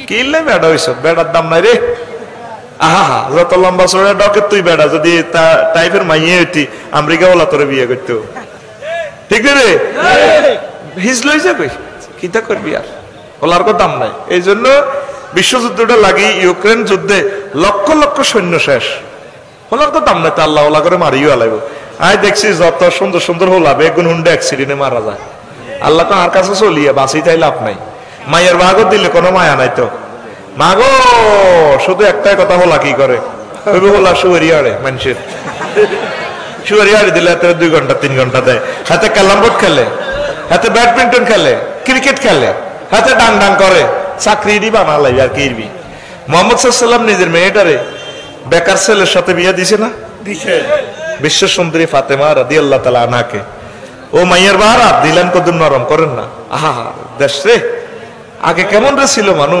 কিনলে বেড়া হইছ, বেড়ার দাম নাই রে। আহা, যত লম্বা চড়া ডকে তুই বেড়া, যদি টাইপের মাইয়ে হইতি আমেরিকা ওলা তোরে বিয়ে করতো, ঠিক রে? হিজ লই যাবে, কিতা করবি আর, ওলার কো দাম নাই। এই জন্য বিশ্বযুদ্ধটা লাগি, ইউক্রেন যুদ্ধে লক্ষ লক্ষ সৈন্য শেষ, ওলার কো দাম নাই, তা আল্লাহ ওলা করে মারিও আলাইব। আয় দেখছি যত সুন্দর সুন্দর হোলা বেগুন হুন্ডে অ্যাক্সিডেন্টে মারা যায়। আল্লাহ তো আর কাছে চলিয়ে বাঁচি তাই লাভ নাই। মায়ের ভাগও দিলে কোনো মায়া নাই তো, মাগো শুধু একটাই কথা, হোলা কি করে, হোলা শুয়ারি আড়ে মানুষের, শুয়ারি আড়ে দিলে হাতে 2 ঘন্টা 3 ঘন্টা দেয়, হাতে ক্যারাম বোর্ড খেলে, হাতে ব্যাডমিন্টন খেলে, ক্রিকেট খেলে, হাতে ডাং ডাং করে, চাকরি বানালাই আর কি। মোহাম্মদ সাল্লাল্লাহু নিজের মেয়েটারে বেকার ছেলের সাথে বিয়ে দিছে না, দিছে, বিশ্ব সুন্দরী ফাতেমা রাদিয়াল্লাহু তাআলা আনহাকে। ও মাইয়ার বাহারা দিলেন কত নরম করেন না। আহা দেশ রে, আগে কেমন রে ছিল মানুষ।